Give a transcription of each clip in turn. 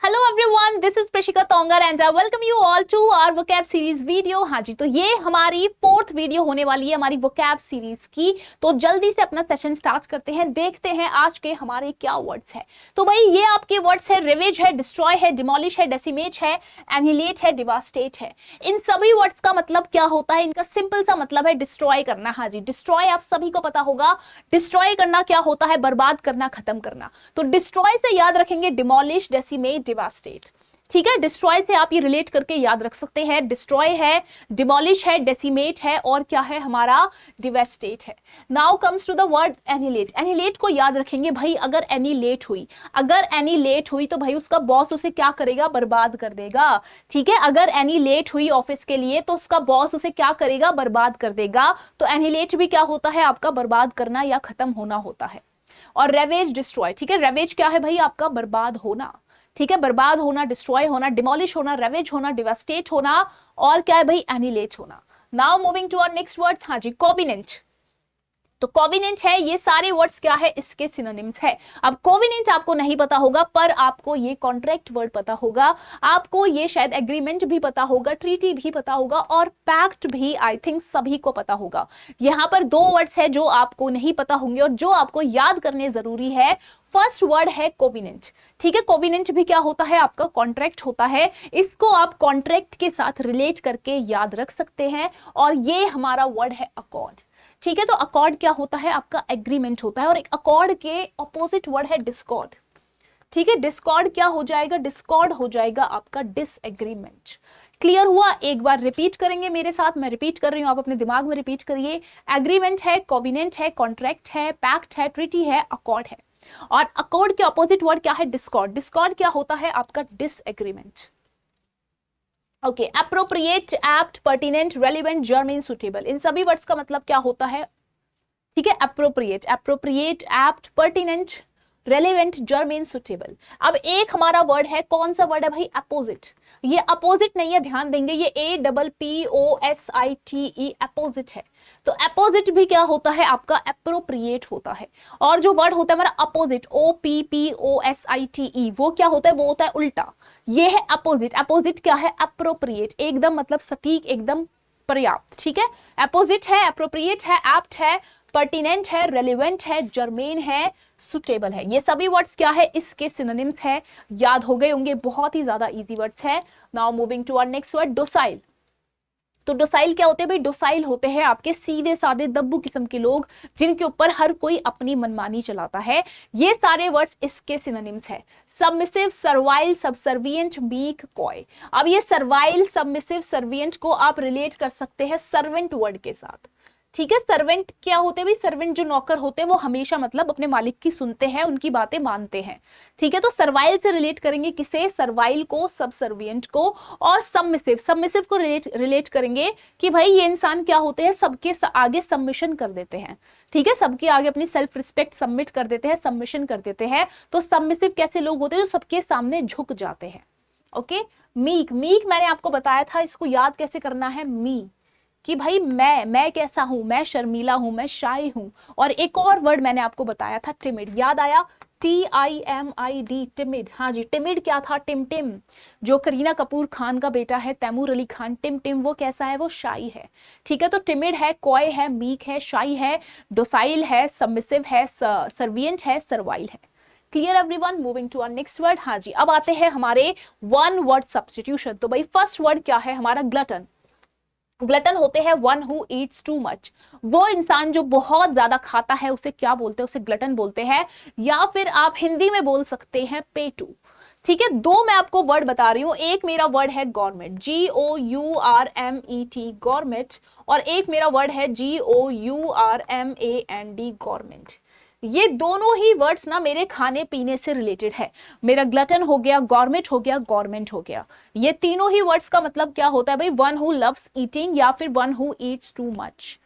Hello everyone, this is Prashika Tongar and I welcome you all to our vocab series video. हाँ जी, तो ये हमारी फोर्थ वीडियो होने वाली है हमारी वोकैब सीरीज की। तो जल्दी से अपना सेशन स्टार्ट करते हैं, देखते हैं आज के हमारे क्या वर्ड्स है। तो भाई ये आपके वर्ड्स है, रिवेज है, डिस्ट्रॉय है, डिमोलिश है, डेसिमेट है, एनिहिलेट है, डिवास्टेट है। इन सभी वर्ड्स का मतलब क्या होता है? इनका सिंपल सा मतलब है डिस्ट्रॉय करना। हाँ जी, डिस्ट्रॉय आप सभी को पता होगा। डिस्ट्रॉय करना क्या होता है? बर्बाद करना, खत्म करना। तो डिस्ट्रॉय से याद रखेंगे डिमोलिश, डेसिमेट, डिवास्टेट। ठीक है, डिस्ट्रॉय से आप ये रिलेट करके याद रख सकते हैं। डिस्ट्रॉय है, डिमोलिश है, डेसिमेट है और क्या है हमारा? डिवेस्टेट है। Now comes to the word annihilate. Annihilate को याद रखेंगे भाई, अगर एनिहिलेट हुई तो भाई उसका बॉस उसे क्या करेगा? बर्बाद कर देगा। ठीक है, अगर एनिहिलेट हुई ऑफिस के लिए तो उसका बॉस उसे क्या करेगा? बर्बाद कर देगा। तो एनिहिलेट भी क्या होता है? आपका बर्बाद करना या खत्म होना होता है। और रेवेज, डिस्ट्रॉय। ठीक है, रेवेज क्या है भाई? आपका बर्बाद होना। ठीक है, बर्बाद होना, डिस्ट्रॉय होना, डिमोलिश होना, रेवेज होना, डिवास्टेट होना और क्या है भाई? एनिहिलेट होना। Now moving to our next words. हाँ जी, कोविनेंट। तो कोविनेंट है, ये सारे वर्ड्स क्या है? इसके सिनोनिम्स है। अब कोविनेंट आपको नहीं पता होगा, पर आपको ये कॉन्ट्रैक्ट वर्ड पता होगा, आपको ये शायद एग्रीमेंट भी पता होगा, ट्रीटी भी पता होगा और पैक्ट भी आई थिंक सभी को पता होगा। यहां पर दो वर्ड्स है जो आपको नहीं पता होंगे और जो आपको याद करने जरूरी है। फर्स्ट वर्ड है कोविनेंट। ठीक है, कोविनेंट भी क्या होता है? आपका कॉन्ट्रैक्ट होता है। इसको आप कॉन्ट्रैक्ट के साथ रिलेट करके याद रख सकते हैं। और ये हमारा वर्ड है अकॉर्ड। ठीक है, तो अकॉर्ड क्या होता है? आपका एग्रीमेंट होता है। और एक अकॉर्ड के ऑपोजिट वर्ड है डिस्कॉर्ड। ठीक है, डिस्कॉर्ड क्या हो जाएगा? डिस्कॉर्ड हो जाएगा आपका डिसएग्रीमेंट। क्लियर हुआ? एक बार रिपीट करेंगे मेरे साथ, मैं रिपीट कर रही हूं, आप अपने दिमाग में रिपीट करिए। एग्रीमेंट है, कोविनेंट है, कॉन्ट्रैक्ट है, पैक्ट है, ट्रीटी है, अकॉर्ड है। और अकॉर्ड के ऑपोजिट वर्ड क्या है? डिस्कॉर्ड। डिस्कॉर्ड क्या होता है? आपका disagreement. Okay, appropriate, apt, pertinent, relevant, germane, suitable. इन सभी वर्ड्स का मतलब क्या होता है? ठीक है, appropriate, apt, pertinent, relevant, germane, suitable. अब एक हमारा वर्ड है, कौन सा वर्ड है भाई? अपोजिट। ये अपोजिट नहीं है, ध्यान देंगे, ये APPOSITE अपोजिट है। तो अपोजिट भी क्या होता है? आपका एप्रोप्रिएट होता है। और जो वर्ड होता है हमारा अपोजिट, OPPOSITE, वो क्या होता है? वो होता है उल्टा। ये है अपोजिट। अपोजिट क्या है? एप्रोप्रिएट, एकदम मतलब सटीक, एकदम पर्याप्त। ठीक है, अपोजिट है, एप्रोप्रिएट है, एप्ट है, पर्टिनेंट है, रेलिवेंट है, जर्मेन है, सुटेबल है। ये सभी वर्ड्स क्या है? इसके सिनोनिम्स है। याद हो गए होंगे, बहुत ही ज्यादा इजी वर्ड्स है। Now moving to our next word, docile. तो डोसाइल क्या होते हैं भाई? डोसाइल होते हैं आपके सीधे साधे दब्बू किस्म के लोग, जिनके ऊपर हर कोई अपनी मनमानी चलाता है। ये सारे वर्ड्स इसके सिनोनिम्स है। Submissive, servile, subservient, meek, coy. अब ये सर्वाइल, सबमिसिव, सर्विएंट को आप रिलेट कर सकते हैं सर्वेंट वर्ड के साथ। ठीक है, सर्वेंट क्या होते हैं भाई? सर्वेंट जो नौकर होते हैं वो हमेशा मतलब अपने मालिक की सुनते हैं, उनकी बातें मानते हैं। ठीक है, तो सर्वाइल से रिलेट करेंगे किसे? सर्वाइल को, सबसर्विएंट को। और सबमिसिव, सबमिसिव को रिलेट करेंगे कि भाई ये इंसान क्या होते हैं? सबके आगे सबमिशन कर देते हैं। ठीक है, सबके आगे अपनी सेल्फ रिस्पेक्ट सबमिट कर देते हैं, सबमिशन कर देते हैं। तो सबमिसिव कैसे लोग होते हैं? जो सबके सामने झुक जाते हैं। Okay, meek. मीक मैंने आपको बताया था, इसको याद कैसे करना है? मी, कि भाई मैं कैसा हूं? मैं शर्मीला हूं, मैं शाय हूं। और एक और वर्ड मैंने आपको बताया था, टिमिड। याद आया? TIMID, timid. हाँ जी, टिमिड क्या था? टिम। जो करीना कपूर खान का बेटा है, तैमूर अली खान, टिम वो कैसा है? वो शाई है। ठीक है, तो टिमिड है, कॉय है, मीक है, शाई है, डोसाइल है, सबमिसिव है, सर्विएंट है, सर्वाइल है। Clear everyone? Moving to our next word. हाँ जी, अब आते हैं हमारे वन वर्ड सब्स्टिट्यूशन। तो भाई फर्स्ट वर्ड क्या है हमारा? ग्लटन। ग्लटन होते हैं one who Yeats too much. वो इंसान जो बहुत ज्यादा खाता है उसे क्या बोलते हैं? उसे ग्लटन बोलते हैं। या फिर आप हिंदी में बोल सकते हैं पेटू। ठीक है, दो मैं आपको वर्ड बता रही हूं। एक मेरा वर्ड है गवर्नमेंट, GOURMET, गवर्नमेंट। और एक मेरा वर्ड है GOURMAND, गवर्नमेंट। ये दोनों ही वर्ड्स ना मेरे खाने पीने से रिलेटेड है। मेरा ग्लटन हो गया, गवर्नमेंट हो गया, गवर्नमेंट हो गया। ये तीनों ही वर्ड्स का मतलब क्या होता है भाई? वन हु लव्स ईटिंग या फिर one who Yeats too much.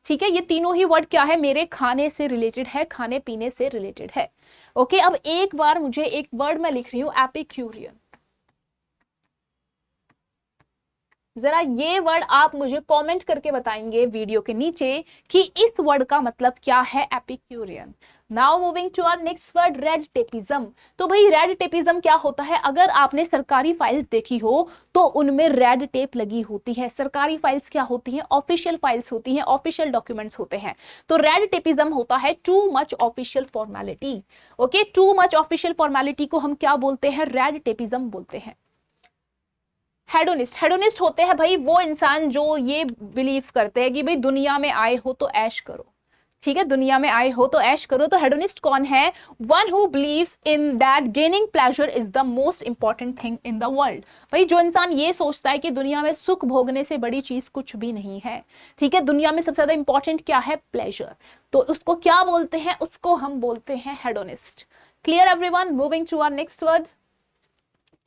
ठीक है, ये तीनों ही वर्ड क्या है? मेरे खाने से रिलेटेड है, खाने पीने से रिलेटेड है। ओके, अब एक बार मुझे एक वर्ड मैं लिख रही हूं, एपिक्यूरियन। जरा ये वर्ड आप मुझे कमेंट करके बताएंगे वीडियो के नीचे कि इस वर्ड का मतलब क्या है, epicurean. Now moving to our next word, red tapism. तो भाई रेड टेपिज्म क्या होता है? अगर आपने सरकारी फाइल्स देखी हो तो उनमें रेड टेप लगी होती है। सरकारी फाइल्स क्या होती हैं? ऑफिशियल फाइल्स होती हैं, ऑफिशियल डॉक्यूमेंट्स होते हैं। तो रेड टेपिज्म होता है too much official formality. Okay, too much official formality को हम क्या बोलते हैं? रेड टेपिज्म बोलते हैं। हेडोनिस्ट, हेडोनिस्ट होते हैं भाई वो इंसान जो ये बिलीव करते हैं कि भाई दुनिया में आए हो तो ऐश करो, ठीक है, दुनिया में आए हो तो ऐश करो। तो हेडोनिस्ट कौन है? One who believes in that gaining pleasure is the most important thing in the world. भाई जो इंसान ये सोचता है कि दुनिया में सुख भोगने से बड़ी चीज कुछ भी नहीं है, ठीक है, दुनिया में सबसे ज्यादा इंपॉर्टेंट क्या है? प्लेजर। तो उसको क्या बोलते हैं? उसको हम बोलते हैं hedonist. Clear everyone? Moving to our next word,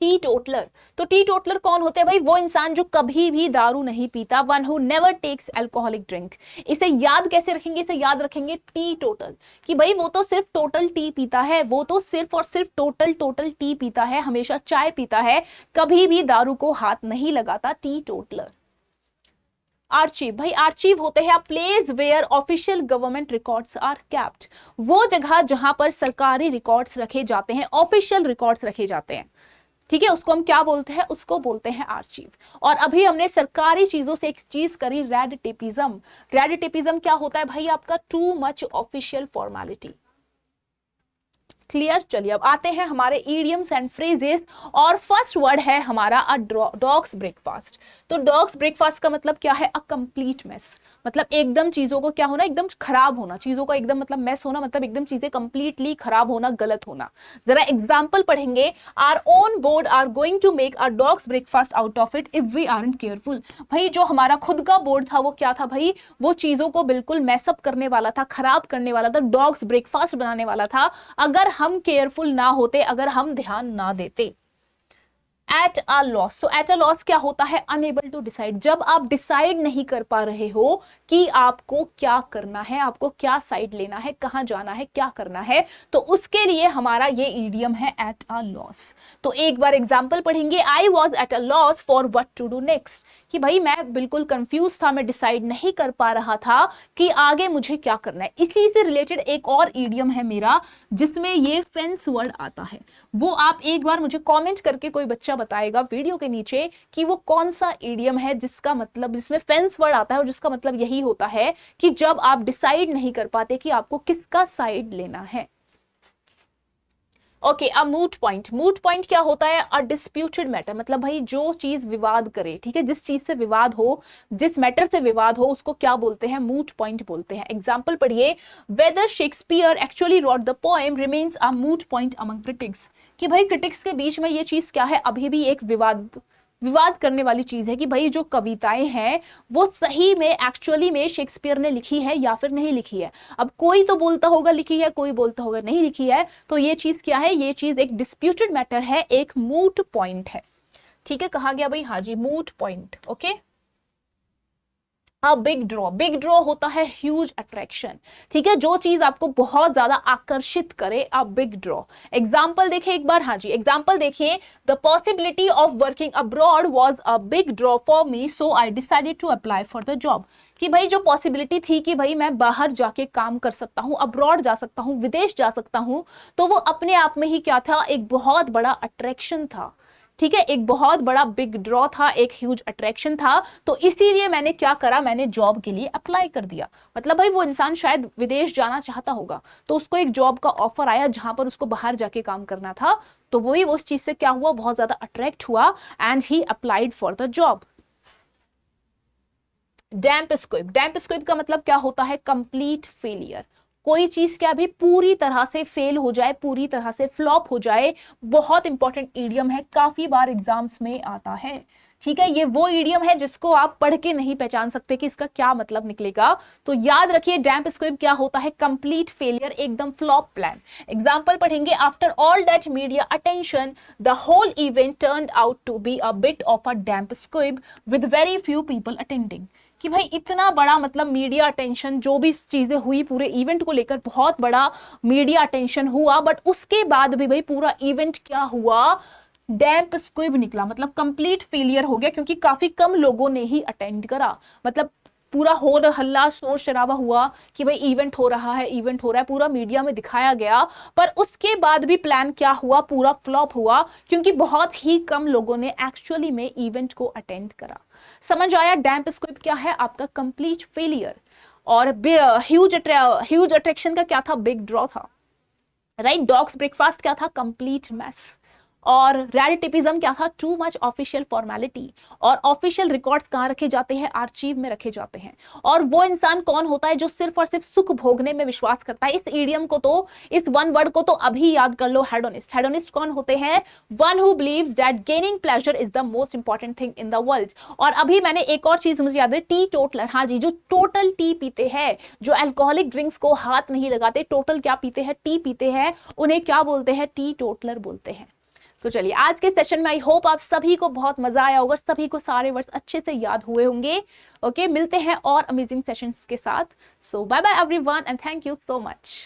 teetotaller. तो टी टोटलर कौन होते हैं भाई? वो इंसान जो कभी भी दारू नहीं पीता, one who never takes alcoholic drink. इसे याद कैसे रखेंगे? इसे याद रखेंगे टी टोटल, कि भाई वो तो सिर्फ टोटल टी पीता है, वो तो सिर्फ और सिर्फ टोटल टी पीता है, हमेशा चाय पीता है, कभी भी दारू को हाथ नहीं लगाता, टी टोटलर। आर्चीव, भाई आर्चीव होते हैं place where official government records are kept. वो जगह जहां पर सरकारी रिकॉर्ड्स रखे जाते हैं, ऑफिशियल रिकॉर्ड्स रखे जाते हैं, ठीक है, उसको हम क्या बोलते हैं? उसको बोलते हैं आर्चीव। और अभी हमने सरकारी चीजों से एक चीज करी, रेड टेपिज्म। रेड टेपिज्म क्या होता है भाई? आपका too much official formality. Clear? चलिए अब आते हैं हमारे इडियम्स एंड फ्रेजेस, और फर्स्ट वर्ड है हमारा अ डॉग्स ब्रेकफास्ट। तो डॉग्स ब्रेकफास्ट का मतलब क्या है? अ कंप्लीट मेस, मतलब एकदम चीजों को क्या होना? एकदम खराब होना, चीजों का एकदम मतलब मेस होना, मतलब एकदम चीजें कंप्लीटली खराब होना, गलत होना। जरा एग्जांपल पढ़ेंगे, are on board are going to make a dog's breakfast out of it if we aren't careful. भाई जो हमारा खुद का बोर्ड था वो क्या था भाई? वो चीजों को बिल्कुल मैसअप करने वाला था, खराब करने वाला था, डॉग्स ब्रेकफास्ट बनाने वाला था, अगर हम केयरफुल ना होते, अगर हम ध्यान ना देते। एट अ लॉस, तो एट अ लॉस क्या होता है? Unable to decide. जब आप डिसाइड नहीं कर पा रहे हो कि आपको क्या करना है, आपको क्या साइड लेना है, कहां जाना है, क्या करना है, तो उसके लिए हमारा ये ईडियम है एट अ लॉस। तो एक बार एग्जांपल पढ़ेंगे, I was at a loss for what to do next, कि भाई मैं बिल्कुल कंफ्यूज था, मैं डिसाइड नहीं कर पा रहा था कि आगे मुझे क्या करना है। इसी से रिलेटेड एक और ईडियम है मेरा जिसमें ये फेंस वर्ड आता है, वो आप एक बार मुझे कमेंट करके कोई बच्चा बताएगा वीडियो के नीचे कि वो कौन सा ईडियम है जिसका मतलब, जिसमें फेंस वर्ड आता है और जिसका मतलब यही होता है कि जब आप डिसाइड नहीं कर पाते कि आपको किसका साइड लेना है। ओके, अ मूट पॉइंट। मूट पॉइंट क्या होता है? अ डिस्प्यूटेड मैटर, मतलब भाई जो चीज विवाद करे, ठीक है, जिस चीज से विवाद हो, जिस मैटर से विवाद हो, उसको क्या बोलते हैं? मूट पॉइंट बोलते हैं। एग्जांपल पढ़िए, whether Shakespeare actually wrote the poem remains a moot point among critics, कि भाई क्रिटिक्स के बीच में ये चीज क्या है? अभी भी एक विवाद करने वाली चीज है कि भाई जो कविताएं हैं वो सही में एक्चुअली में शेक्सपियर ने लिखी है या फिर नहीं लिखी है। अब कोई तो बोलता होगा लिखी है, कोई बोलता होगा नहीं लिखी है, तो ये चीज क्या है? ये चीज एक डिस्प्यूटेड मैटर है, एक मूट पॉइंट है, ठीक है, कहा गया भाई, हाँ जी, moot point. Okay, big draw. Big draw होता है ह्यूज अट्रैक्शन, ठीक है, जो चीज आपको बहुत ज्यादा आकर्षित करे, अ बिग ड्रॉ। एग्जाम्पल देखिए एक बार, हाँ जी, एग्जाम्पल देखिए, the possibility of working abroad was a big draw for me so I decided to apply for the job. कि भाई जो पॉसिबिलिटी थी कि भाई मैं बाहर जाके काम कर सकता हूं, अब्रॉड जा सकता हूं, विदेश जा सकता हूं, तो वो अपने आप में ही क्या था? एक बहुत बड़ा अट्रैक्शन था, ठीक है, एक बहुत बड़ा बिग ड्रॉ था, एक ह्यूज अट्रैक्शन था। तो इसीलिए मैंने क्या करा? मैंने जॉब के लिए अप्लाई कर दिया। मतलब भाई वो इंसान शायद विदेश जाना चाहता होगा, तो उसको एक जॉब का ऑफर आया जहां पर उसको बाहर जाके काम करना था, तो वही उस चीज से क्या हुआ? बहुत ज्यादा अट्रैक्ट हुआ and he applied for the job. Damp squib. Damp squib का मतलब क्या होता है? Complete failure. कोई चीज क्या भी पूरी तरह से फेल हो जाए, पूरी तरह से फ्लॉप हो जाए। बहुत इंपॉर्टेंट ईडियम है, काफी बार एग्जाम्स में आता है, ठीक है, ये वो ईडियम है जिसको आप पढ़ के नहीं पहचान सकते कि इसका क्या मतलब निकलेगा। तो याद रखिए, डैम्प स्क्विब क्या होता है? कंप्लीट फेलियर, एकदम फ्लॉप प्लान। एग्जांपल पढ़ेंगे, after all that media attention the whole event turned out to be a bit of a damp squib with very few people attending. कि भाई इतना बड़ा मतलब मीडिया अटेंशन, जो भी चीजें हुई पूरे इवेंट को लेकर बहुत बड़ा मीडिया अटेंशन हुआ, बट उसके बाद भी भाई पूरा इवेंट क्या हुआ? डैम्प स्क्विब निकला, मतलब कंप्लीट फेलियर हो गया, क्योंकि काफी कम लोगों ने ही अटेंड करा। मतलब पूरा हो हल्ला शोर शराबा हुआ कि भाई इवेंट हो रहा है, इवेंट हो रहा है, पूरा मीडिया में दिखाया गया, पर उसके बाद भी प्लान क्या हुआ, पूरा फ्लॉप हुआ, क्योंकि बहुत ही कम लोगों ने एक्चुअली में इवेंट को अटेंड करा। समझ आया? डैम्प स्क्विब क्या है? आपका कंप्लीट फेलियर। और ह्यूज अट्रैक्शन का क्या था? बिग ड्रॉ था, राइट? डॉग्स ब्रेकफास्ट क्या था? Complete mess. और रैरिटिपिज्म क्या था? Too much official formality. और ऑफिशियल रिकॉर्ड्स कहाँ रखे जाते हैं? आर्चीव में रखे जाते हैं। और वो इंसान कौन होता है जो सिर्फ और सिर्फ सुख भोगने में विश्वास करता है? इस ईडियम को तो, इस वन वर्ड को तो अभी याद कर लो, हेडोनिस्ट। हेडोनिस्ट कौन होते हैं? One who believes that gaining pleasure is the most important thing in the world. और अभी मैंने एक और चीज मुझे याद है, टी टोटलर। हाँ जी, जो टोटल टी पीते हैं, जो अल्कोहलिक ड्रिंक्स को हाथ नहीं लगाते, टोटल क्या पीते हैं? टी पीते हैं, उन्हें क्या बोलते हैं? टी टोटलर बोलते हैं। तो चलिए, आज के सेशन में आई होप आप सभी को बहुत मजा आया होगा, सभी को सारे वर्ड्स अच्छे से याद हुए होंगे। ओके, मिलते हैं और अमेजिंग सेशंस के साथ। So bye bye everyone and thank you so much.